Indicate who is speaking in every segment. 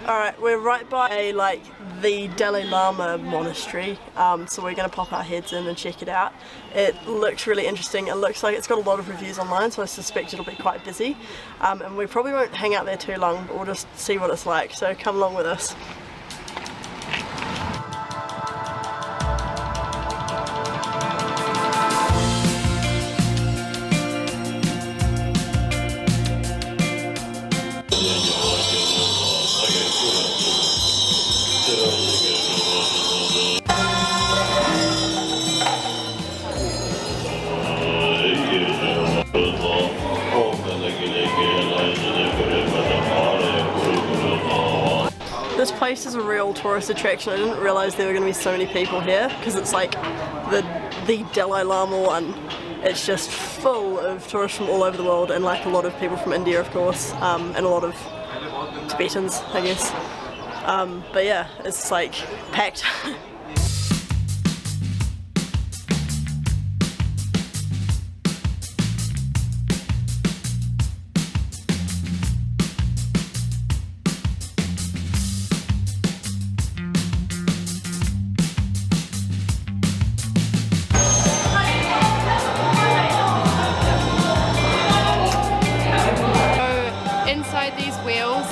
Speaker 1: Alright, we're right by the Dalai Lama monastery, so we're going to pop our heads in and check it out. It looks really interesting. It looks like it's got a lot of reviews online, so I suspect it'll be quite busy. And we probably won't hang out there too long, but we'll just see what it's like, so come along with us. This place is a real tourist attraction. I didn't realise there were going to be so many people here because it's like the Dalai Lama one. It's just full of tourists from all over the world and like a lot of people from India, of course, and a lot of Tibetans, I guess. But yeah, it's like packed.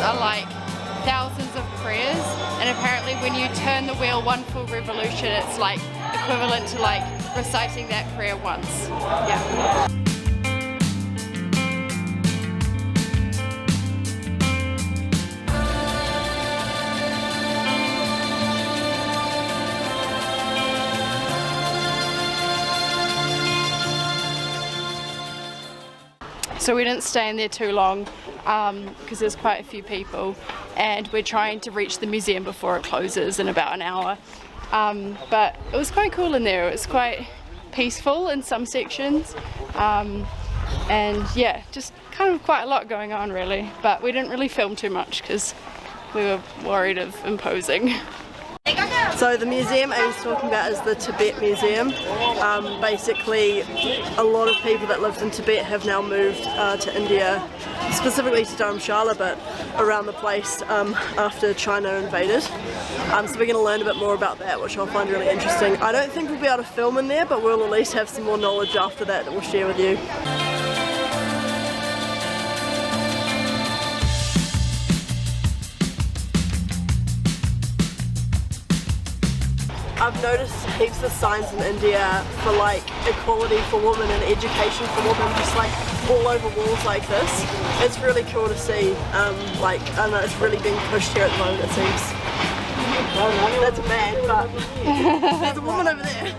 Speaker 2: Are like thousands of prayers, and apparently when you turn the wheel one full revolution, it's like equivalent to like reciting that prayer once. Yeah. So we didn't stay in there too long because there's quite a few people, and we're trying to reach the museum before it closes in about an hour. But it was quite cool in there. It was quite peaceful in some sections, and yeah, just kind of quite a lot going on really. But we didn't really film too much because we were worried of imposing.
Speaker 1: So the museum Amy's talking about is the Tibet Museum. Basically, a lot of people that lived in Tibet have now moved to India, specifically to Dharamshala, but around the place after China invaded. So we're going to learn a bit more about that, which I'll find really interesting. I don't think we'll be able to film in there, but we'll at least have some more knowledge after that we'll share with you. I've noticed heaps of signs in India for like equality for women and education for women, just like all over walls like this. It's really cool to see. Like, I don't know, it's really being pushed here at the moment, it seems. That's a man, but there's a woman over there.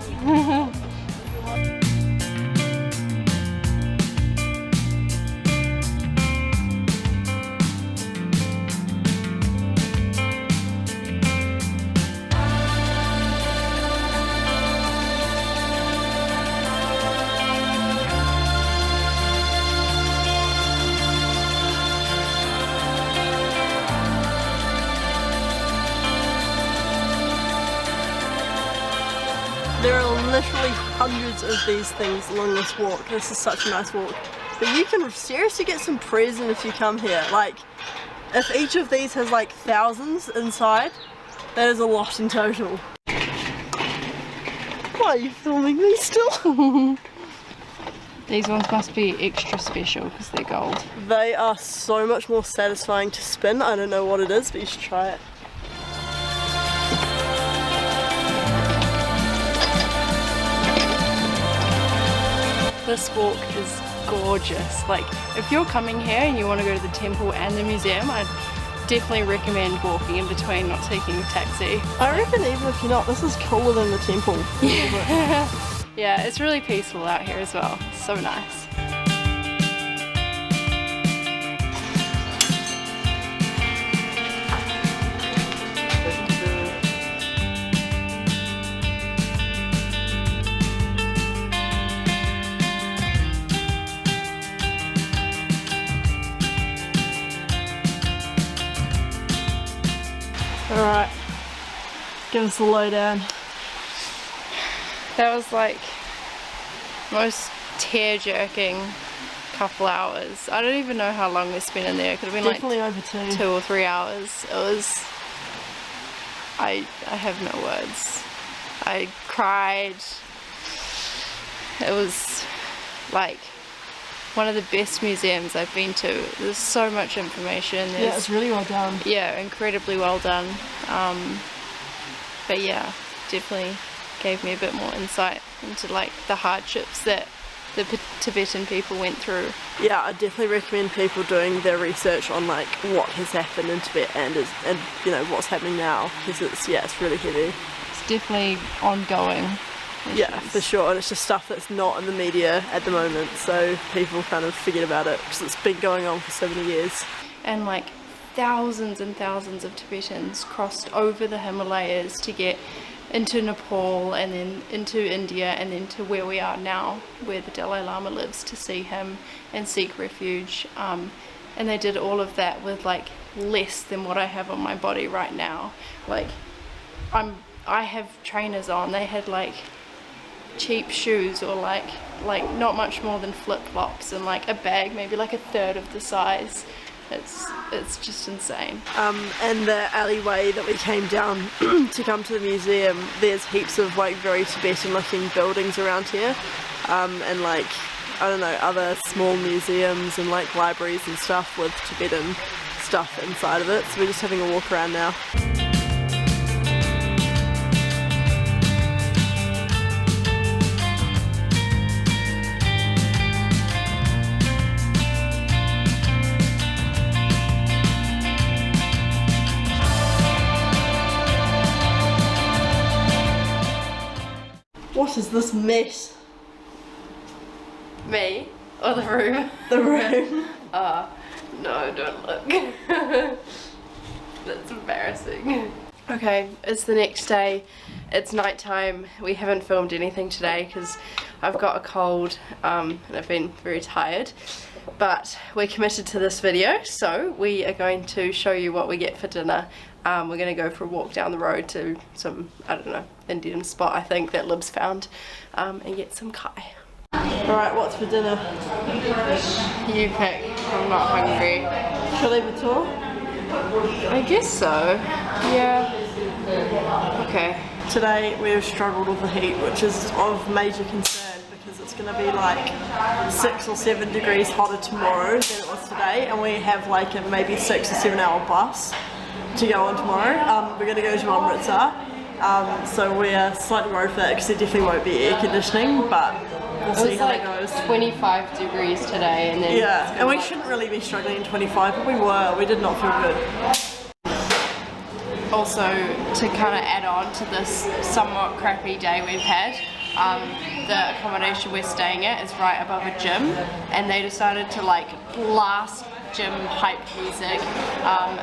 Speaker 1: There are literally hundreds of these things along this walk. This is such a nice walk. But you can seriously get some present if you come here. Like, if each of these has like thousands inside, that is a lot in total. Why are you filming me still?
Speaker 2: These ones must be extra special because they're gold.
Speaker 1: They are so much more satisfying to spin. I don't know what it is, but you should try it.
Speaker 2: This walk is gorgeous. Like, if you're coming here and you want to go to the temple and the museum, I'd definitely recommend walking in between, not taking a taxi.
Speaker 1: I reckon even if you're not, this is cooler than the temple.
Speaker 2: Yeah, it's really peaceful out here as well. It's so nice.
Speaker 1: Alright, give us the lowdown.
Speaker 2: That was like most tear-jerking couple hours. I don't even know how long we spent in there. It could have been
Speaker 1: Definitely
Speaker 2: like
Speaker 1: over 2.
Speaker 2: 2 or 3 hours. It was, I have no words. I cried. It was like one of the best museums I've been to. There's so much information.
Speaker 1: Yeah, it's really well done.
Speaker 2: Yeah, incredibly well done. But yeah, definitely gave me a bit more insight into like the hardships that the Tibetan people went through.
Speaker 1: Yeah, I definitely recommend people doing their research on like what has happened in Tibet and you know what's happening now, because it's really heavy.
Speaker 2: It's definitely ongoing.
Speaker 1: Yeah, for sure, and it's just stuff that's not in the media at the moment, so people kind of forget about it because it's been going on for so many years.
Speaker 2: And like thousands and thousands of Tibetans crossed over the Himalayas to get into Nepal and then into India and then to where we are now, where the Dalai Lama lives, to see him and seek refuge. And they did all of that with like less than what I have on my body right now. Like I have trainers on. They had like cheap shoes or like not much more than flip-flops and like a bag maybe like a third of the size. It's just insane.
Speaker 1: And the alleyway that we came down to come to the museum, there's heaps of like very Tibetan looking buildings around here, and like I don't know, other small museums and like libraries and stuff with Tibetan stuff inside of it, so we're just having a walk around now. What is this mess?
Speaker 2: Me? Or the room?
Speaker 1: The room.
Speaker 2: No, don't look. That's embarrassing. Okay, it's the next day. It's nighttime. We haven't filmed anything today because I've got a cold and I've been very tired. But we're committed to this video, so we are going to show you what we get for dinner. We're going to go for a walk down the road to some, I don't know, Indian spot I think that Lib's found, and get some kai.
Speaker 1: Alright, what's for dinner?
Speaker 2: You pick. I'm not hungry.
Speaker 1: Chole bature?
Speaker 2: I guess so. Yeah. Okay.
Speaker 1: Today we've struggled with the heat, which is of major concern because it's going to be like 6 or 7 degrees hotter tomorrow than it was today, and we have like a maybe 6 or 7 hour bus to go on tomorrow. We're going to go to Amritsar, so we're slightly worried for that because there definitely won't be air conditioning, but we'll see how
Speaker 2: like
Speaker 1: that goes.
Speaker 2: 25 degrees today, and then
Speaker 1: Yeah, and we shouldn't really be struggling in 25, but we were. We did not feel good.
Speaker 2: Also, to kind of add on to this somewhat crappy day we've had, the accommodation we're staying at is right above a gym, and they decided to like blast gym hype music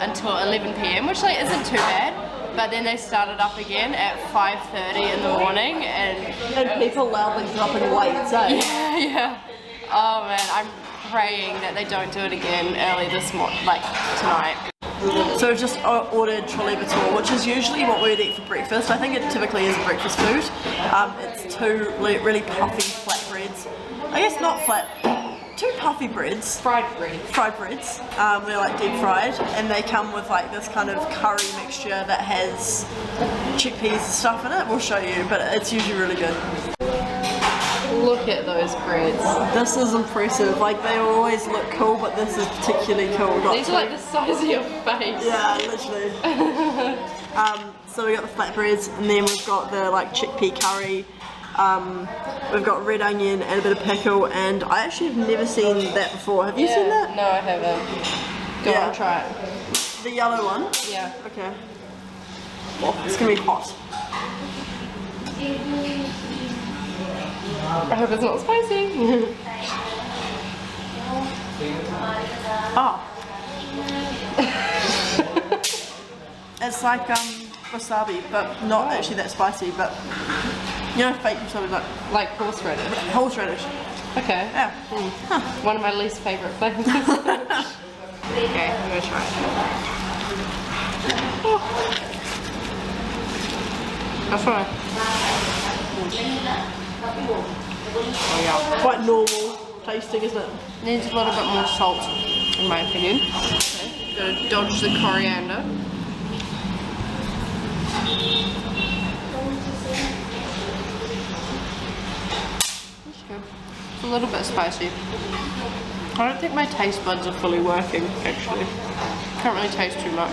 Speaker 2: until 11 PM, which like isn't too bad. But then they started up again at 5:30 in the morning, and
Speaker 1: people loudly dropping weights, eh?
Speaker 2: yeah. Oh man, I'm praying that they don't do it again early this morning, like tonight.
Speaker 1: So we've just ordered chole bature, which is usually what we would eat for breakfast. I think it typically is a breakfast food. It's 2 really puffy flatbreads. I guess not flat, 2 puffy breads.
Speaker 2: Fried bread.
Speaker 1: Fried breads. They're like deep fried, and they come with like this kind of curry mixture that has chickpeas and stuff in it. We'll show you, but it's usually really good.
Speaker 2: Look at those breads.
Speaker 1: This is impressive. Like they always look cool, but this is particularly cool.
Speaker 2: These are like the size of your face.
Speaker 1: Yeah, literally. So we got the flatbreads, and then we've got the like chickpea curry. We've got red onion and a bit of pickle, and I actually have never seen that before. Have you seen that?
Speaker 2: No, I haven't. Go on, try it.
Speaker 1: The yellow one?
Speaker 2: Yeah.
Speaker 1: Okay. Well, it's gonna be hot.
Speaker 2: I hope it's not spicy.
Speaker 1: Oh. It's like wasabi, but not actually that spicy, but you know, fake wasabi,
Speaker 2: Like horseradish.
Speaker 1: Horseradish.
Speaker 2: Okay.
Speaker 1: Yeah.
Speaker 2: Huh. One of my least favourite flavours. Okay, I'm gonna try it. Oh. That's fine.
Speaker 1: Oh yeah. Quite normal. tasting, isn't it?
Speaker 2: Needs a little bit more salt, in my opinion. Okay, gotta dodge the coriander. That's good. It's a little bit spicy. I don't think my taste buds are fully working, actually. Can't really taste too much.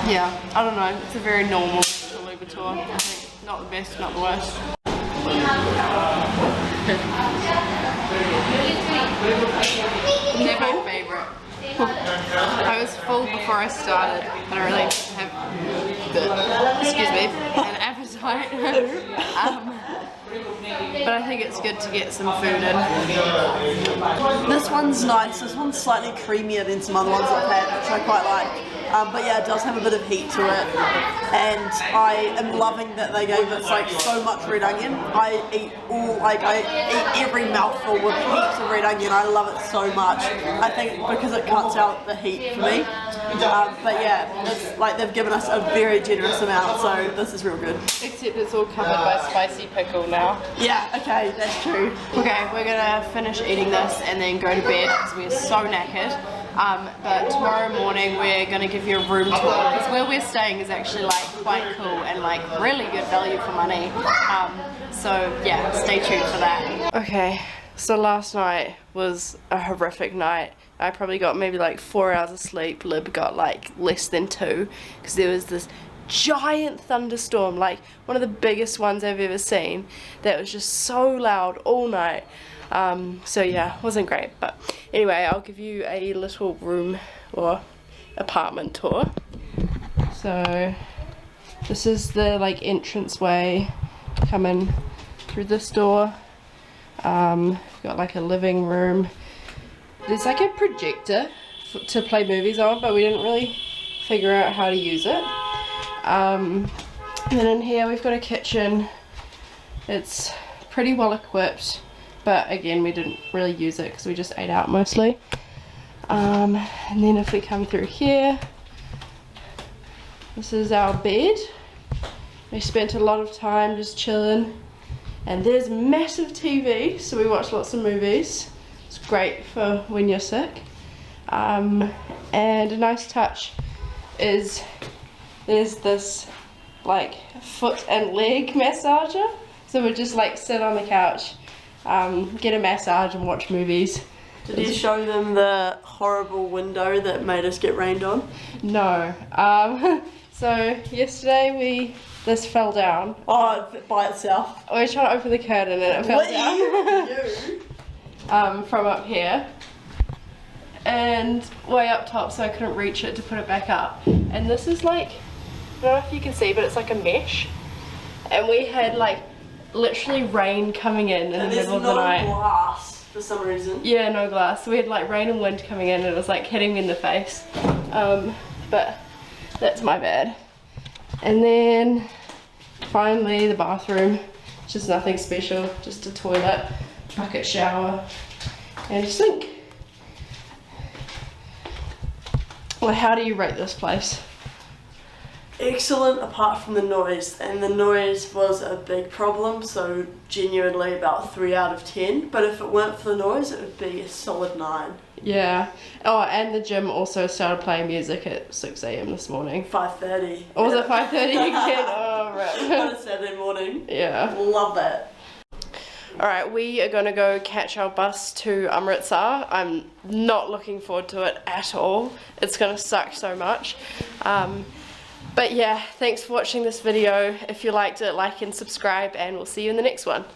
Speaker 2: Yeah, I don't know. It's a very normal chole bature. I think not the best, not the worst. They're my favourite. I was full before I started. I don't really have, excuse me, an appetite. But I think it's good to get some food in.
Speaker 1: This one's nice. This one's slightly creamier than some other ones I've had, which I quite like. But yeah, it does have a bit of heat to it, and I am loving that they gave us like so much red onion. I eat every mouthful with heaps of red onion. I love it so much. I think because it cuts out the heat for me. But yeah, it's like they've given us a very generous amount, so this is real good.
Speaker 2: Except it's all covered by spicy pickle now.
Speaker 1: Yeah, okay, that's true.
Speaker 2: Okay, we're gonna finish eating this and then go to bed because we're so knackered. But tomorrow morning we're gonna give you a room tour because where we're staying is actually like quite cool and like really good value for money. So yeah, stay tuned for that. Okay, so last night was a horrific night. I probably got maybe like 4 hours of sleep. Lib got like less than 2 because there was this giant thunderstorm, like one of the biggest ones I've ever seen, that was just so loud all night. So yeah, wasn't great, but anyway, I'll give you a little room or apartment tour. So this is the like entranceway, come in through this door. Got like a living room. There's like a projector to play movies on, but we didn't really figure out how to use it. And then in here we've got a kitchen. It's pretty well equipped, but again we didn't really use it because we just ate out mostly. And then if we come through here, this is our bed. We spent a lot of time just chilling, and there's massive TV, so we watch lots of movies. It's great for when you're sick. And a nice touch is there's this like foot and leg massager, so we just like sit on the couch, get a massage and watch movies.
Speaker 1: Did you show them the horrible window that made us get rained on?
Speaker 2: No. So yesterday this fell down.
Speaker 1: Oh, by itself.
Speaker 2: We were trying to open the curtain and it fell down. From up here. And way up top, so I couldn't reach it to put it back up. And this is like, I don't know if you can see, but it's like a mesh. And we had like literally rain coming in the middle of the night.
Speaker 1: There's no glass for some reason.
Speaker 2: Yeah, no glass. So we had like rain and wind coming in and it was like hitting me in the face. But that's my bad. And then finally the bathroom, just nothing special, just a toilet, bucket shower, and a sink. Well, how do you rate this place?
Speaker 1: Excellent apart from the noise, and the noise was a big problem, so genuinely about 3 out of 10, but if it weren't for the noise it would be a solid 9.
Speaker 2: Yeah. Oh, and the gym also started playing music at 6 AM this morning.
Speaker 1: 5:30.
Speaker 2: Oh, was it 5:30 again? Oh, right.
Speaker 1: On a Saturday morning.
Speaker 2: Yeah.
Speaker 1: Love that.
Speaker 2: Alright, we are going to go catch our bus to Amritsar. I'm not looking forward to it at all. It's going to suck so much. But yeah, thanks for watching this video. If you liked it, like and subscribe, and we'll see you in the next one.